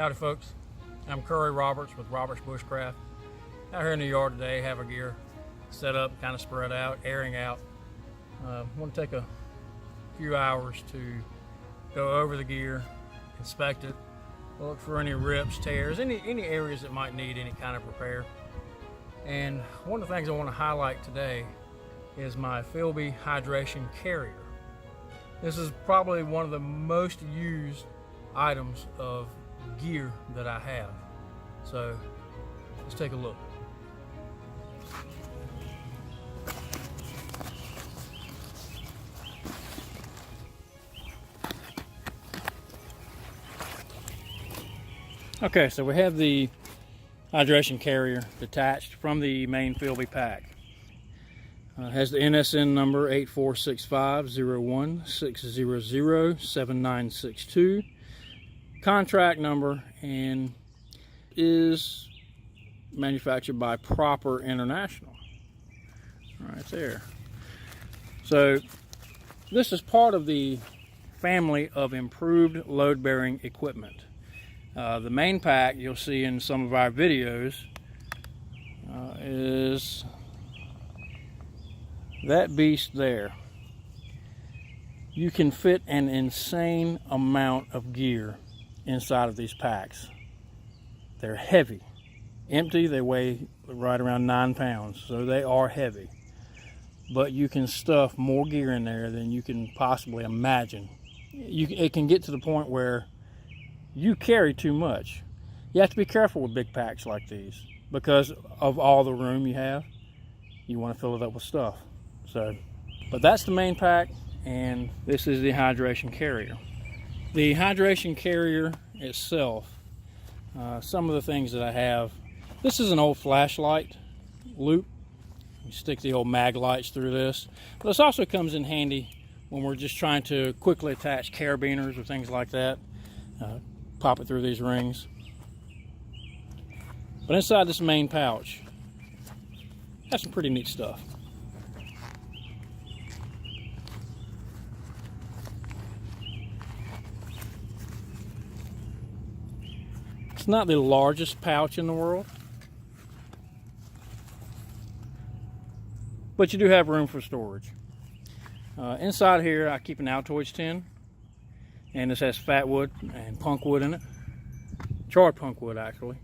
Howdy folks, I'm Curry Roberts with Roberts Bushcraft. Out here in the yard today, have our gear set up, kind of spread out, airing out. I want to take a few hours to go over the gear, inspect it, look for any rips, tears, any areas that might need any kind of repair. And one of the things I want to highlight today is my FILBE hydration carrier. This is probably one of the most used items of gear that I have. So let's take a look. Okay, so we have the hydration carrier detached from the main FILBE pack. It has the NSN number 846501-600-7962, contract number, and is manufactured by Proper International. Right there. So this is part of the family of improved load-bearing equipment. The main pack you'll see in some of our videos is that beast there. You can fit an insane amount of gear inside of these packs. They're heavy. Empty, they weigh right around 9 pounds, so they are heavy. But you can stuff more gear in there than you can possibly imagine. It can get to the point where you carry too much. You have to be careful with big packs like these because of all the room you have. You want to fill it up with stuff. But that's the main pack, and this is the hydration carrier. The hydration carrier itself, some of the things that I have, this is an old flashlight loop. You stick the old mag lights through this. But this also comes in handy when we're just trying to quickly attach carabiners or things like that. Pop it through these rings. But inside this main pouch, has some pretty neat stuff. It's not the largest pouch in the world, but you do have room for storage. Inside here I keep an Altoids tin, and this has fat wood and punk wood in it. Charred punk wood, actually.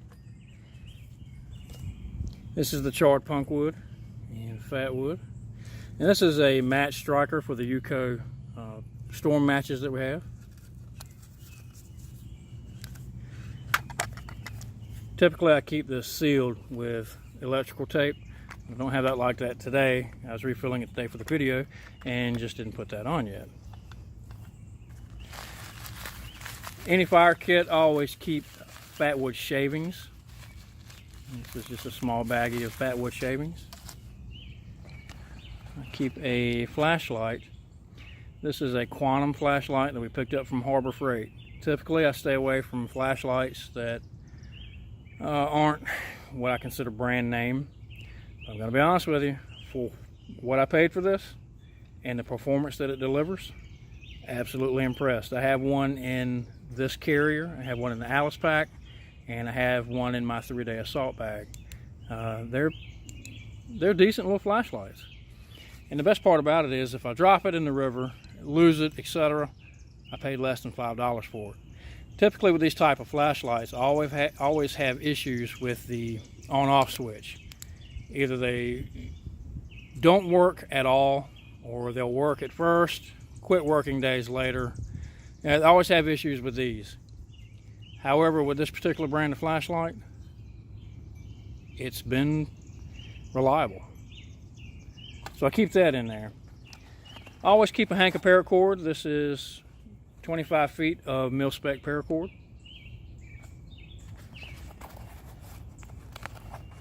This is the charred punk wood and fat wood. And this is a match striker for the UCO storm matches that we have. Typically I keep this sealed with electrical tape. I don't have that like that today. I was refilling it today for the video and just didn't put that on yet. Any fire kit, I always keep fat wood shavings. This is just a small baggie of fat wood shavings. I keep a flashlight. This is a quantum flashlight that we picked up from Harbor Freight. Typically I stay away from flashlights that aren't what I consider brand name. I'm going to be honest with you, for what I paid for this and the performance that it delivers, absolutely impressed. I have one in this carrier, I have one in the Alice pack, and I have one in my 3-day assault bag. They're decent little flashlights. And the best part about it is if I drop it in the river, lose it, etc., I paid less than $5 for it. Typically with these type of flashlights, I always have issues with the on-off switch. Either they don't work at all, or they'll work at first, quit working days later. And I always have issues with these. However, with this particular brand of flashlight, it's been reliable. So I keep that in there. I always keep a hank of paracord. This is 25 feet of mil-spec paracord.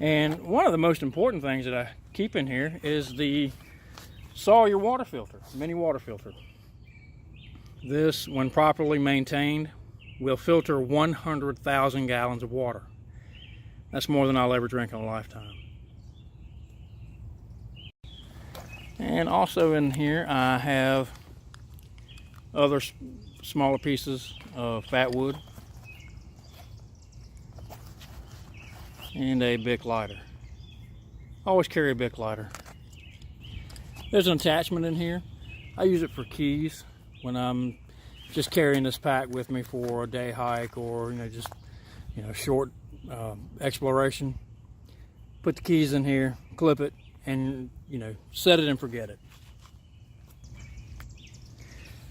And one of the most important things that I keep in here is the Sawyer water filter, mini water filter. This, when properly maintained, will filter 100,000 gallons of water. That's more than I'll ever drink in a lifetime. And also in here I have other smaller pieces of fat wood. and a Bic lighter. Always carry a Bic lighter. There's an attachment in here. I use it for keys when I'm just carrying this pack with me for a day hike, or just short exploration. Put the keys in here, clip it, and set it and forget it.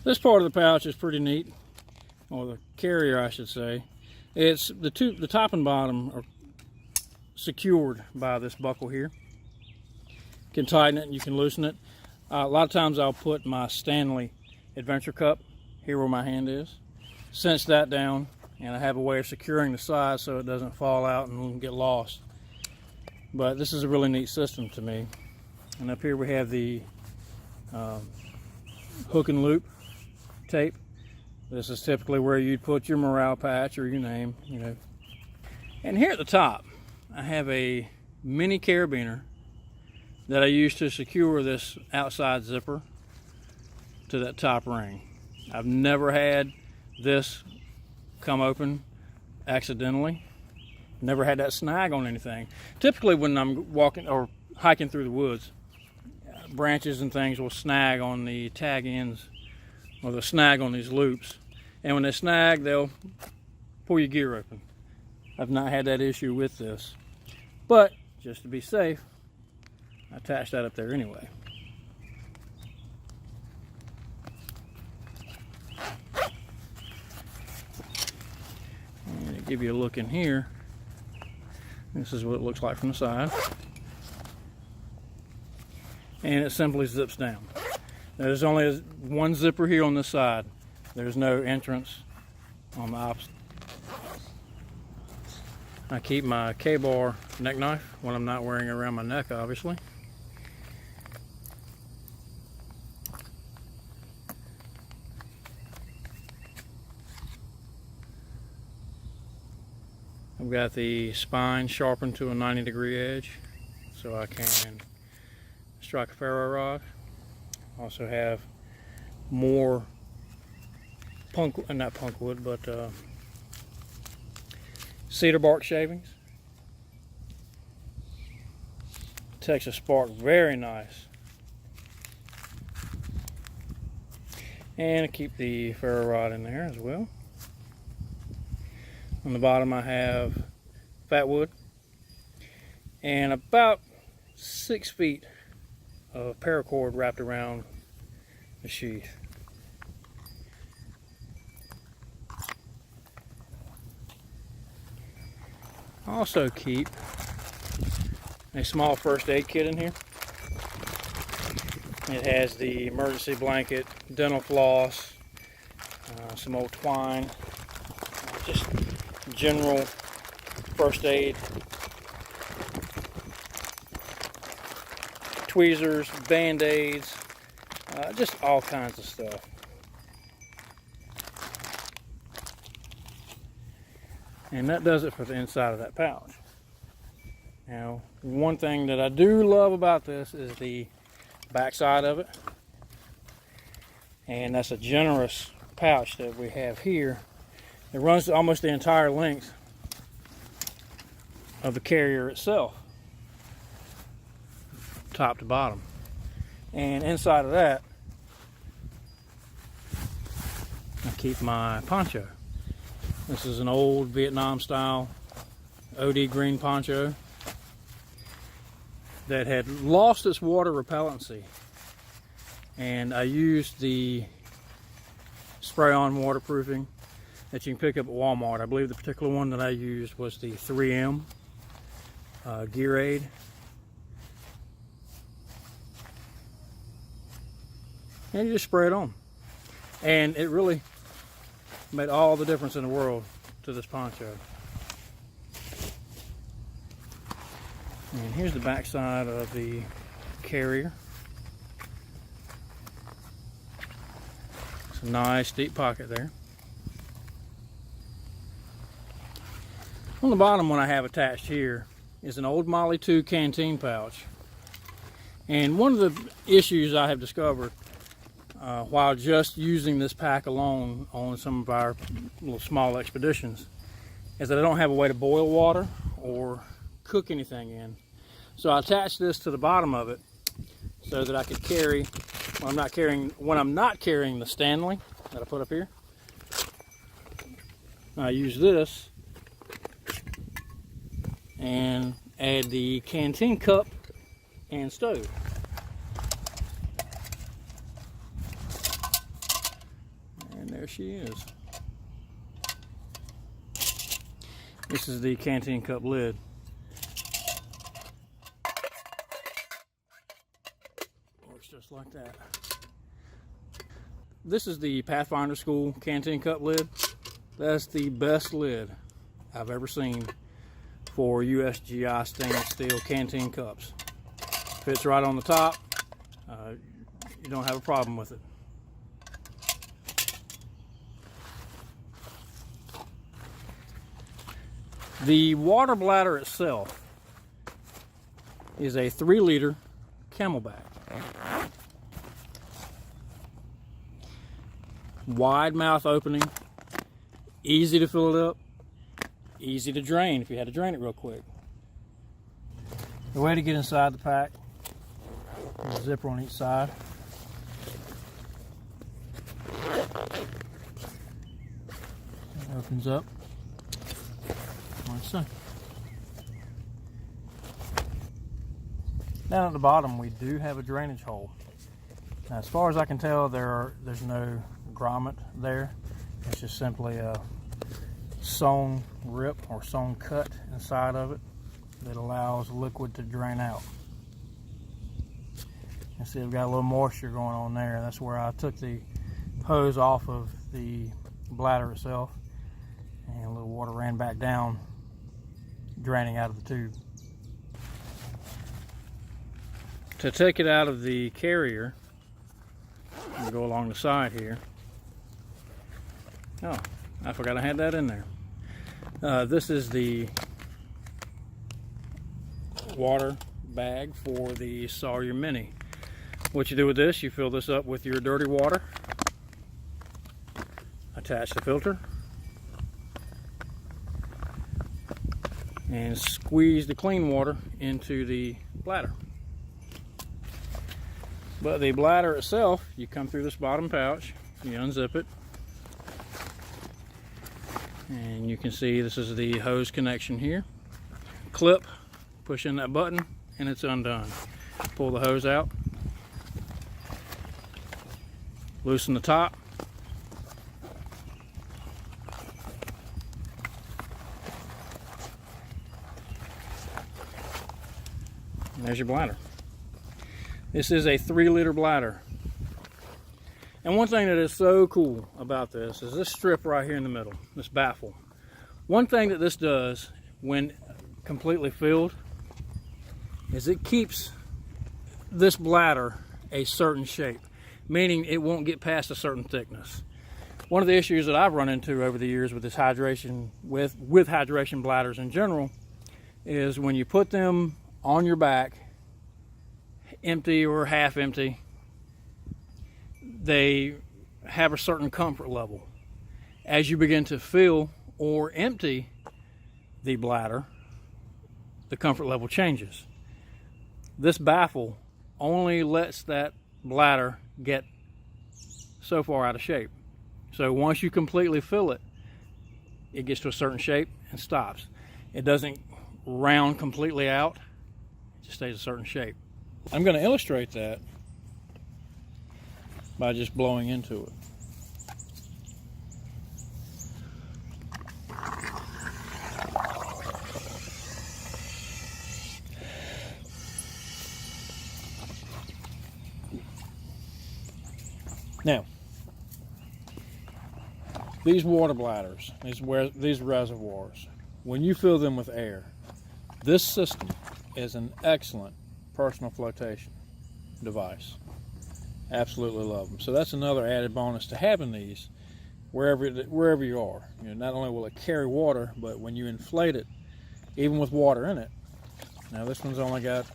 This part of the pouch is pretty neat, or the carrier I should say. It's the top and bottom are secured by this buckle here. You can tighten it and you can loosen it. A lot of times I'll put my Stanley Adventure Cup here where my hand is, cinch that down, and I have a way of securing the side so it doesn't fall out and get lost. But this is a really neat system to me. And up here we have the hook and loop tape. This is typically where you'd put your morale patch or your name, And here at the top, I have a mini carabiner that I use to secure this outside zipper to that top ring. I've never had this come open accidentally. Never had that snag on anything. Typically when I'm walking or hiking through the woods, branches and things will snag on the tag ends, or they'll snag on these loops. And when they snag, they'll pull your gear open. I've not had that issue with this. But just to be safe, I attached that up there anyway. And to give you a look in here, this is what it looks like from the side. And it simply zips down. There's only one zipper here on this side. There's no entrance on the opposite. I keep my K-bar neck knife when I'm not wearing it around my neck, obviously. I've got the spine sharpened to a 90-degree edge so I can strike a ferro rod. Also have more not punk wood, but cedar bark shavings. Texas spark, very nice. And I keep the ferro rod in there as well. On the bottom I have fat wood and about 6 feet of paracord wrapped around the sheath. I also keep a small first aid kit in here. It has the emergency blanket, dental floss, some old twine, just general first aid, tweezers, band-aids, just all kinds of stuff. And that does it for the inside of that pouch. Now, one thing that I do love about this is the back side of it. And that's a generous pouch that we have here. It runs almost the entire length of the carrier itself, top to bottom. And inside of that, I keep my poncho. This is an old Vietnam style OD green poncho that had lost its water repellency. And I used the spray-on waterproofing that you can pick up at Walmart. I believe the particular one that I used was the 3M Gear Aid. And you just spray it on. And it really made all the difference in the world to this poncho. And here's the back side of the carrier. It's a nice deep pocket there. On the bottom, one I have attached here is an old Molly 2 canteen pouch. And one of the issues I have discovered while just using this pack alone on some of our little small expeditions is that I don't have a way to boil water or cook anything in. So I attached this to the bottom of it so that I could carry, when I'm not carrying the Stanley that I put up here, I use this and add the canteen cup and stove. And there she is. This is the canteen cup lid. Works just like that. This is the Pathfinder School canteen cup lid. That's the best lid I've ever seen for USGI stainless steel canteen cups. Fits right on the top. You don't have a problem with it. The water bladder itself is a 3-liter Camelback. Wide mouth opening, easy to fill it up, easy to drain if you had to drain it real quick. The way to get inside the pack, there's a zipper on each side. It opens up like so. Down at the bottom we do have a drainage hole. Now, as far as I can tell, there's no grommet there. It's just simply a sewn rip or sewn cut inside of it that allows liquid to drain out. You see, I've got a little moisture going on there. That's where I took the hose off of the bladder itself, and a little water ran back down, draining out of the tube. To take it out of the carrier, you go along the side here. Oh, I forgot I had that in there. This is the water bag for the Sawyer Mini. What you do with this, you fill this up with your dirty water, attach the filter, and squeeze the clean water into the bladder. But the bladder itself, you come through this bottom pouch, you unzip it, and you can see this is the hose connection here. Clip, push in that button, and it's undone. Pull the hose out, loosen the top, and there's your bladder. This is a 3-liter bladder. And one thing that is so cool about this is this strip right here in the middle, this baffle. One thing that this does when completely filled is it keeps this bladder a certain shape, meaning it won't get past a certain thickness. One of the issues that I've run into over the years with this hydration, with hydration bladders in general, is when you put them on your back, empty or half empty, they have a certain comfort level. As you begin to fill or empty the bladder, the comfort level changes. This baffle only lets that bladder get so far out of shape. So once you completely fill it, it gets to a certain shape and stops. It doesn't round completely out, it just stays a certain shape. I'm going to illustrate that by just blowing into it. Now, these water bladders, these reservoirs, when you fill them with air, this system is an excellent personal flotation device. Absolutely love them. So that's another added bonus to having these wherever you are. You know, not only will it carry water, but when you inflate it, even with water in it. Now this one's only got,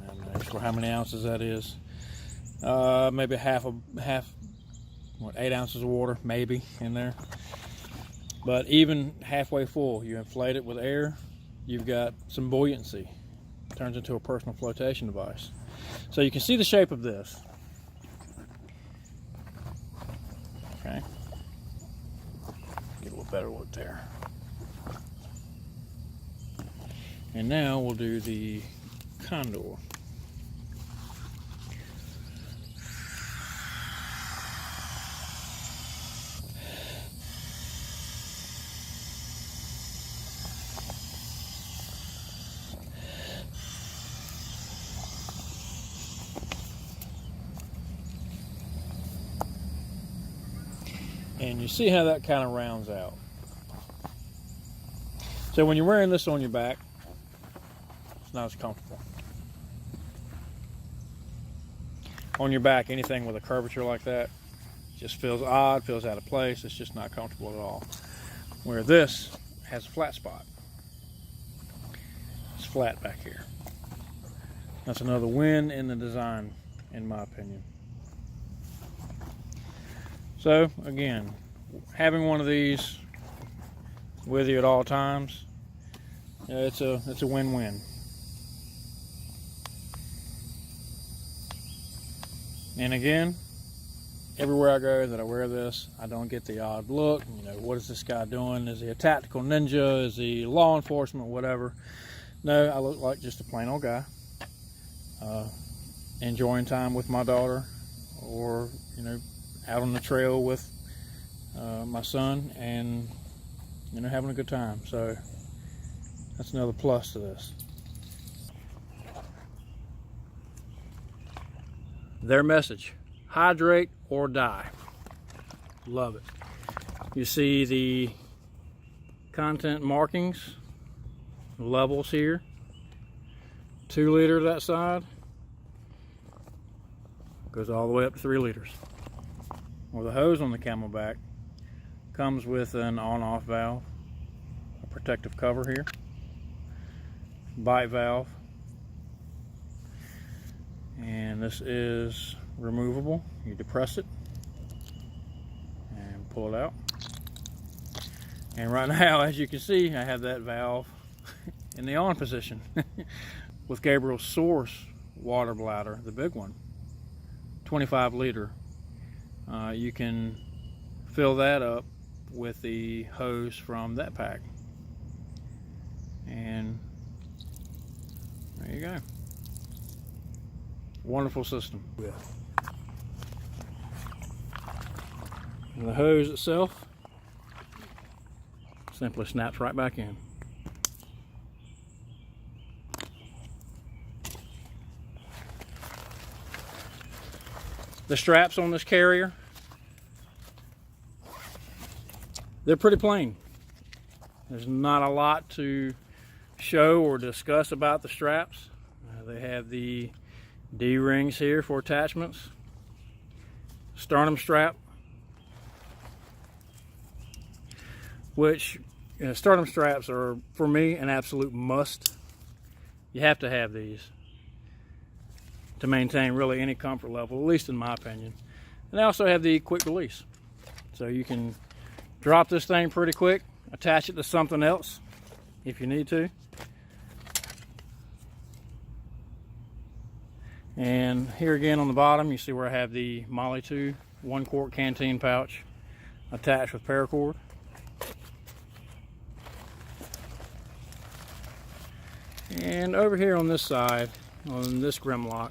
I'm not sure how many ounces that is. Maybe what, 8 ounces of water, maybe in there. But even halfway full, you inflate it with air, you've got some buoyancy. It turns into a personal flotation device. So you can see the shape of this. Okay. Get a little better look there. And now we'll do the condor. And you see how that kind of rounds out. So when you're wearing this on your back, it's not as comfortable. On your back, anything with a curvature like that just feels odd, feels out of place. It's just not comfortable at all. Where this has a flat spot. It's flat back here. That's another win in the design, in my opinion. So again, having one of these with you at all times, it's a win-win. And again, everywhere I go that I wear this, I don't get the odd look. You know, what is this guy doing? Is he a tactical ninja? Is he law enforcement? Whatever. No, I look like just a plain old guy, enjoying time with my daughter, or you know, out on the trail with my son, and you know, having a good time. So that's another plus to this. Their message: hydrate or die. Love it. You see the content markings, levels here. 2 liter that side, goes all the way up to 3 liters. Well, the hose on the Camelbak comes with an on-off valve, a protective cover here, bite valve, and this is removable. You depress it and pull it out. And right now, as you can see, I have that valve in the on position. With Gabriel's Source water bladder, the big one, 25 liter, you can fill that up with the hose from that pack. And there you go. Wonderful system. And the hose itself simply snaps right back in. The straps on this carrier, they're pretty plain. There's not a lot to show or discuss about the straps. They have the D-rings here for attachments, sternum strap, which sternum straps are, for me, an absolute must. You have to have these to maintain really any comfort level, at least in my opinion. And they also have the quick release. So you can drop this thing pretty quick, attach it to something else if you need to. And here again on the bottom, you see where I have the Molly 2 1-quart canteen pouch attached with paracord. And over here on this side, on this Grimlock,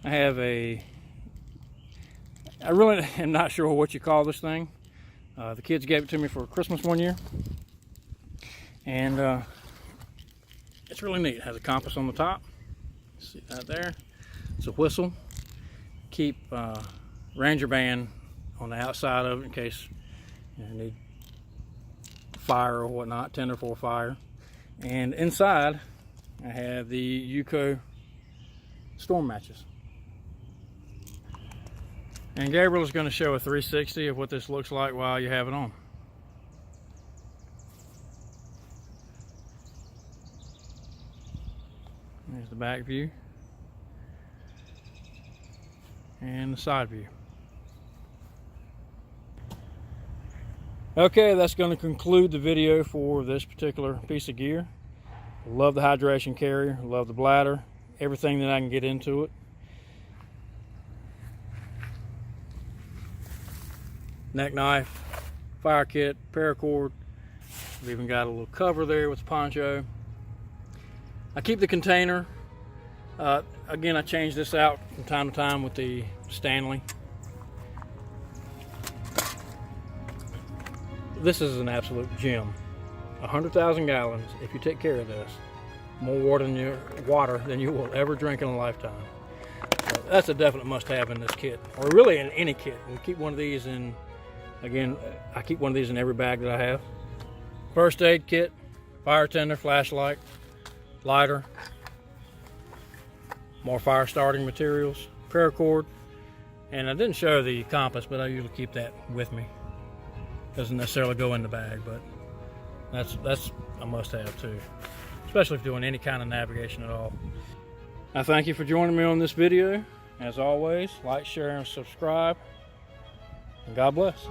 I have I really am not sure what you call this thing. The kids gave it to me for Christmas one year. And it's really neat. It has a compass on the top. See that there? It's a whistle. Keep Ranger band on the outside of it in case you need fire or whatnot, tender for fire. And inside, I have the Yuko storm matches. And Gabriel is going to show a 360 of what this looks like while you have it on. There's the back view and the side view. Okay, that's going to conclude the video for this particular piece of gear. Love the hydration carrier, love the bladder, everything that I can get into it. Neck knife, fire kit, paracord. We've even got a little cover there with the poncho. I keep the container. Again, I change this out from time to time with the Stanley. This is an absolute gem. 100,000 gallons, if you take care of this. More water than you will ever drink in a lifetime. So that's a definite must-have in this kit, or really in any kit. We keep one of these in, again, I keep one of these in every bag that I have. First aid kit, fire tender, flashlight, lighter, more fire starting materials, paracord, and I didn't show the compass, but I usually keep that with me. Doesn't necessarily go in the bag, but that's a must-have too, especially if doing any kind of navigation at all. I thank you for joining me on this video. As always, like, share, and subscribe, and God bless.